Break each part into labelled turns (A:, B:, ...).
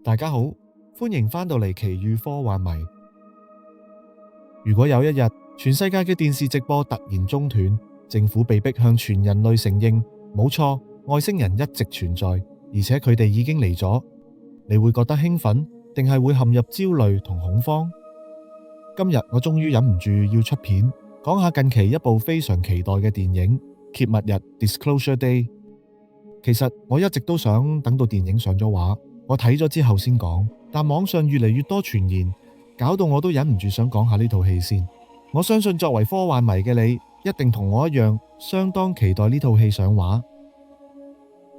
A: 大家好，歡迎返到嚟奇遇科幻迷。如果有一日全世界嘅電視直播突然中斷，政府被迫向全人類承認，冇錯，外星人一直存在，而且佢哋已經嚟咗，你會覺得興奮，定係會陷入焦慮同恐慌？今日我終於忍唔住要出片，講下近期一部非常期待嘅電影《揭密日》（Disclosure Day）。其實我一直都想等到電影上咗畫，我睇咗之後先講，但網上越嚟越多傳言，搞到我都忍唔住想講下呢套戲先。我相信作為科幻迷嘅你，一定同我一樣，相當期待呢套戲上畫。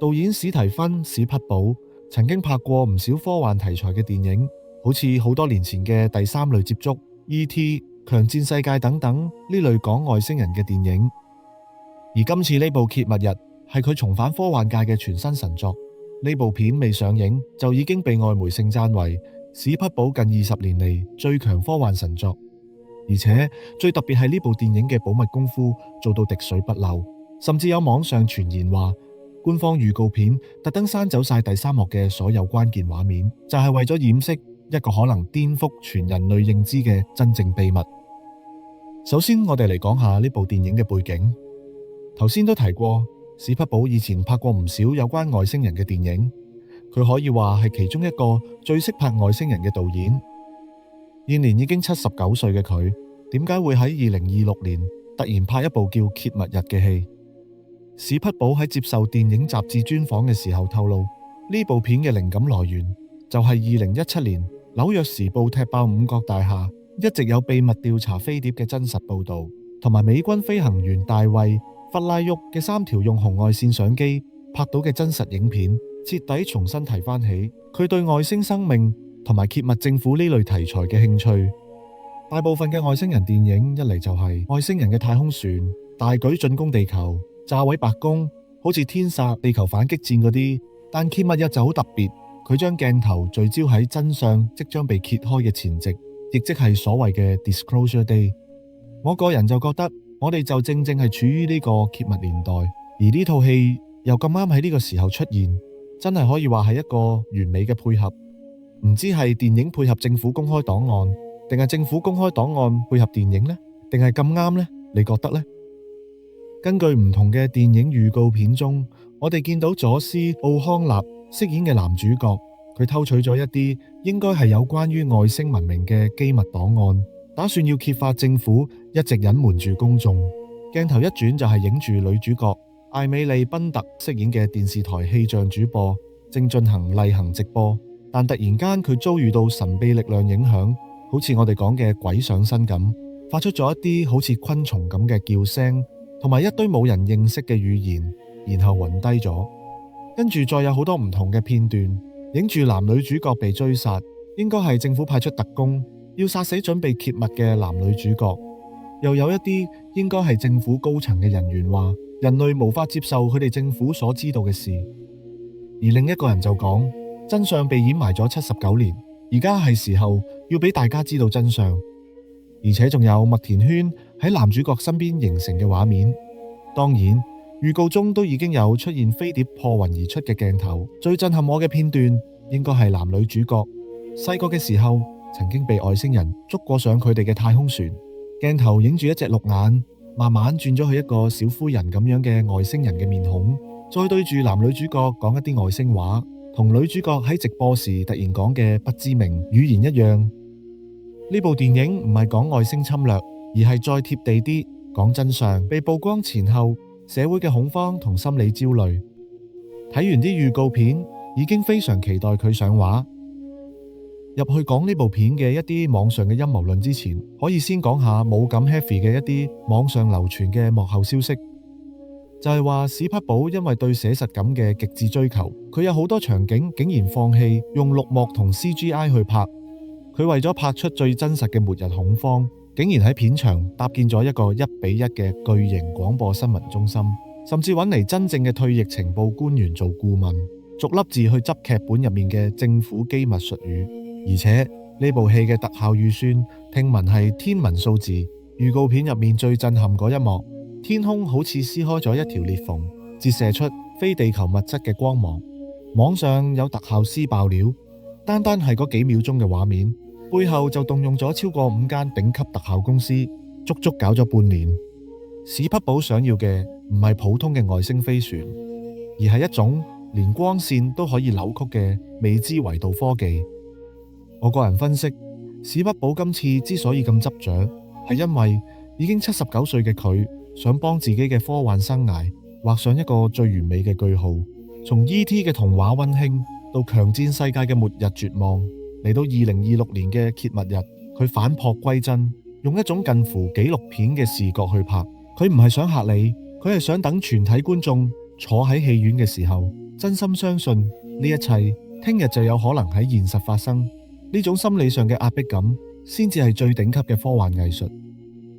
A: 導演史提芬·史匹堡曾經拍過唔少科幻題材嘅電影，好似好多年前嘅《第三類接觸》、E.T.、強戰世界等等呢類講外星人嘅電影。而今次呢部《揭密日》係佢重返科幻界嘅全新神作。呢部片未上映就已經被外媒盛讚為史匹堡近20年嚟最強科幻神作。而且最特別係呢部電影嘅保密功夫做到滴水不漏，甚至有網上傳言話官方預告片特登刪走晒第三幕嘅所有關鍵畫面，就係為咗掩飾一個可能顛覆全人類認知嘅真正秘密。首先我哋嚟講下呢部電影嘅背景。頭先都提過，史匹堡以前拍過唔少有關外星人嘅電影，佢可以話係其中一個最識拍外星人嘅導演。現年已經79歲嘅佢，點解會喺2026年突然拍一部叫《揭密日》嘅戲？史匹堡喺接受電影雜誌專訪嘅時候透露，呢部片嘅靈感來源就係2017年紐約時報踢爆五角大廈一直有秘密調查飛碟嘅真實報導，同埋美軍飛行員大衛弗拉沃嘅3條用紅外線相機拍到嘅真實影片，徹底重新提翻起佢對外星生命同埋揭密政府呢類題材嘅興趣。大部分嘅外星人電影一嚟就係外星人嘅太空船大舉進攻地球，炸毀白宮，好似天煞、地球反擊戰嗰啲。但揭密日就好特別，佢將鏡頭聚焦喺真相即將被揭開嘅前夕，亦即係所謂嘅 Disclosure Day。我個人就覺得，我哋就正正係處於呢個揭密年代，而呢套戲又咁啱喺呢個時候出現，真係可以話係一個完美嘅配合。唔知係電影配合政府公開檔案，定係政府公開檔案配合電影呢？定係咁啱呢？你覺得呢？根據唔同嘅電影預告片中，我哋見到佐斯·奧康納飾演嘅男主角，佢偷取咗一啲應該係有關於外星文明嘅機密檔案，打算要揭發政府一直隱瞞住公眾。鏡頭一轉就係影住女主角艾美莉·賓特飾演嘅電視台氣象主播正進行例行直播，但突然間佢遭遇到神秘力量影響，好似我哋講嘅鬼上身咁，發出咗一啲好似昆蟲咁嘅叫聲，同埋一堆冇人認識嘅語言，然後暈低咗。跟住再有好多唔同嘅片段，影住男女主角被追殺，應該係政府派出特工要殺死準備揭密嘅男女主角。又有一啲應該係政府高層嘅人員話，人類無法接受佢哋政府所知道嘅事。而另一個人就講，真相被掩埋咗79年，而家係時候要俾大家知道真相。而且仲有麥田圈喺男主角身邊形成嘅畫面。當然預告中都已經有出現飛碟破雲而出嘅鏡頭。最震撼我嘅片段應該係男女主角細個嘅時候曾經被外星人捉過上佢哋嘅太空船，鏡頭影住一隻綠眼慢慢轉咗去一個小灰人咁樣嘅外星人嘅面孔，再對住男女主角講一啲外星話，同女主角喺直播時突然講嘅不知名語言一樣。呢部電影唔係講外星侵略，而係再貼地啲講真相被曝光前後社會嘅恐慌同心理焦慮。睇完啲預告片，已經非常期待佢上畫。入去講呢部片嘅一啲網上嘅陰謀論之前，可以先講下冇咁 heavy 嘅一啲網上流傳嘅幕後消息，就係話史匹堡因為對寫實感嘅極致追求，佢有好多場景竟然放棄用綠幕同 CGI 去拍。佢為咗拍出最真實嘅末日恐慌，竟然喺片場搭建咗一個1:1嘅巨型廣播新聞中心，甚至揾嚟真正嘅退役情報官員做顧問，逐粒字去執劇本入面嘅政府機密術語。而且呢部戲嘅特效預算聽聞係天文數字。預告片入面最震撼嗰一幕，天空好似撕開咗一條裂縫，折射出非地球物質嘅光芒。網上有特效師爆料，單單係嗰幾秒鐘嘅畫面，背後就動用咗超過5間頂級特效公司，足足搞咗半年。史匹堡想要嘅唔係普通嘅外星飛船，而係一種連光線都可以扭曲嘅未知維度科技。我個人分析，史匹堡今次之所以咁執着，係因為已經79歲嘅佢想幫自己嘅科幻生涯畫上一個最完美嘅句號。從 E.T. 嘅童話溫馨到強戰世界嘅末日絕望，嚟到2026年嘅揭密日，佢反璞歸真，用一種近乎紀錄片嘅視覺去拍。佢唔係想嚇你，佢係想等全體觀眾坐喺戲院嘅時候，真心相信呢一切聽日就有可能喺現實發生。呢種心理上嘅壓迫感，先至係最頂級嘅科幻藝術。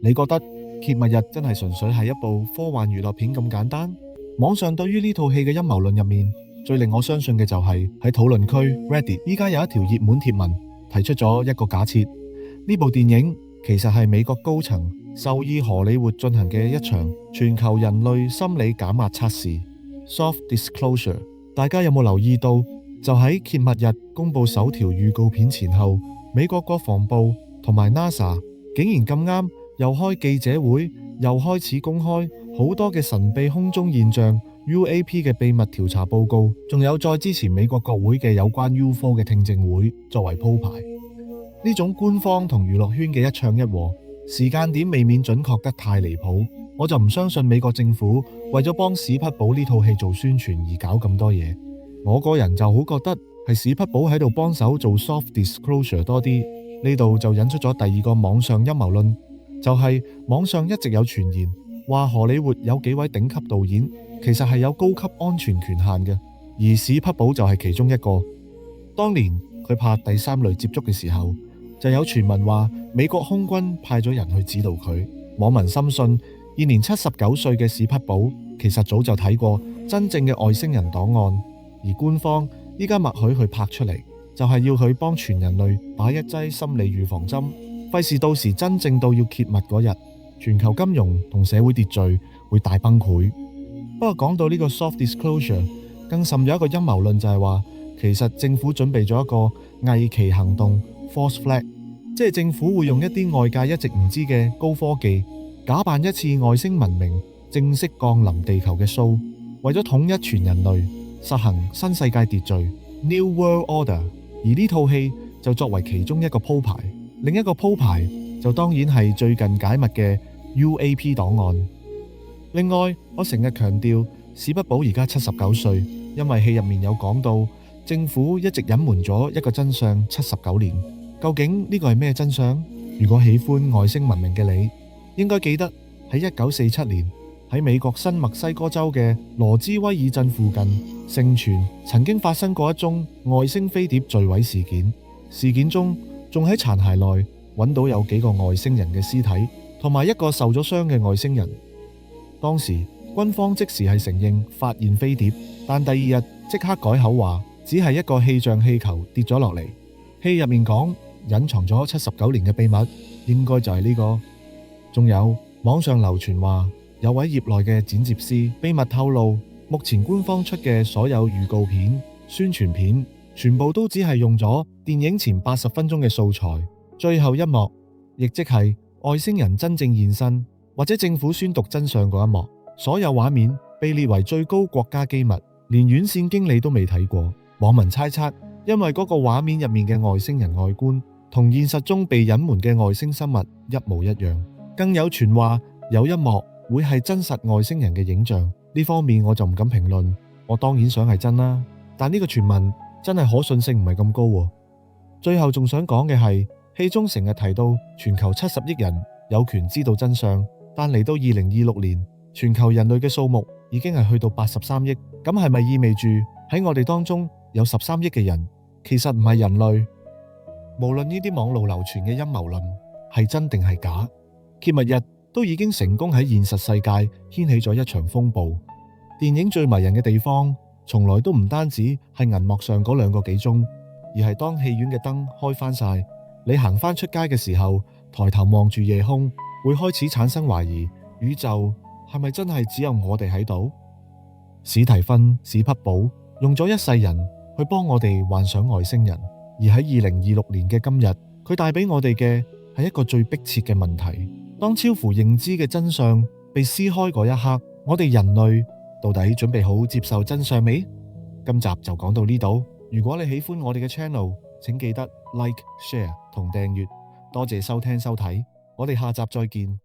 A: 你覺得揭密日真係純粹係一部科幻娛樂片咁簡單？網上對於呢套戲嘅陰謀論入面，最令我相信嘅就係喺討論區 Reddit 依家有一條熱門貼文，提出咗一個假設：呢部電影其實係美國高層授意荷里活進行嘅一場全球人類心理減壓測試 （Soft Disclosure）。大家有冇留意到，就喺揭密日公布首條預告片前後，美國國防部同埋 NASA 竟然咁啱又開記者會，又開始公開好多嘅神秘空中現象 UAP 嘅秘密調查報告，仲有再之前美國國會嘅有關 UFO 嘅聽證會作為鋪排。呢種官方同娛樂圈嘅一唱一和，時間點未免準確得太離譜。我就唔相信美國政府為咗幫史匹堡呢套戲做宣傳而搞咁多嘢。我個人就好覺得係史匹堡喺度幫手做 soft disclosure 多啲。呢度就引出咗第二個網上陰謀論，就係網上一直有傳言話荷里活有幾位頂級導演其實係有高級安全權限嘅，而史匹堡就係其中一個。當年佢拍第三類接觸嘅時候，就有傳聞話美國空軍派咗人去指導佢。網民深信現年79歲嘅史匹堡其實早就睇過真正嘅外星人檔案，而官方依家默許佢拍出嚟，就係要佢幫全人類打一劑心理預防針，費事到時真正到要揭密嗰日，全球金融同社會秩序會大崩潰。不過講到呢個 soft disclosure， 更甚有一個陰謀論就係話，其實政府準備咗一個偽旗行動 （false flag）， 即係政府會用一啲外界一直唔知嘅高科技，假扮一次外星文明正式降臨地球嘅 show， 為咗統一全人類，實行新世界秩序 （New World Order）。而呢套戲就作為其中一個鋪排，另一個鋪排就當然係最近解密嘅 UAP 檔案。另外，我成日強調史匹堡而家79歲，因為戲入面有講到政府一直隱瞞咗一個真相79年。究竟呢個係咩真相？如果喜歡外星文明嘅你，應該記得喺1947年喺美國新墨西哥州嘅羅茲威爾鎮附近，盛傳曾經發生過一宗外星飛碟墜毀事件。事件中仲喺殘骸內揾到有幾個外星人嘅屍體，同埋一個受咗傷嘅外星人。當時軍方即時係承認發現飛碟，但第二日即刻改口話只係一個氣象氣球跌咗落嚟。戲入面講隱藏咗79年嘅秘密，應該就係呢個。仲有網上流傳話有位業內嘅剪接師秘密透露，目前官方出嘅所有預告片、宣傳片全部都只係用咗電影前80分鐘嘅素材，最後一幕亦即係外星人真正現身或者政府宣讀真相嗰一幕，所有畫面被列為最高國家機密，連院線經理都未睇過。網民猜測，因為嗰個畫面入面嘅外星人外觀同現實中被隱瞞嘅外星生物一模一樣，更有傳話有一幕會係真實外星人嘅影像。呢方面我就唔敢評論，我當然想係真啦，但呢個傳聞真係可信性唔係咁高喎。最後仲想講嘅係，戲中成日提到全球70億人有權知道真相，但嚟到2026年，全球人類嘅數目已經係去到83億，咁係咪意味住喺我哋當中有13億嘅人其實唔係人類？無論呢啲網路流傳嘅陰謀論係真定係假，揭密日都已經成功喺現實世界掀起咗一場風暴。電影最迷人嘅地方，從來都唔單止係銀幕上嗰2個幾鐘，而係當戲院嘅燈開翻晒，你行翻出街嘅時候，抬頭望住夜空，會開始產生懷疑，宇宙係咪真係只有我哋喺度？史提芬·史匹堡用咗一世人去幫我哋幻想外星人，而喺2026年嘅今日，佢帶俾我哋嘅係一個最迫切嘅問題。當超乎認知嘅真相被撕開嗰一刻，我哋人類到底準備好接受真相未？今集就講到呢度。如果你喜歡我哋嘅 channel，請記得 like、share 同訂閱。多謝收聽收睇，我哋下集再見。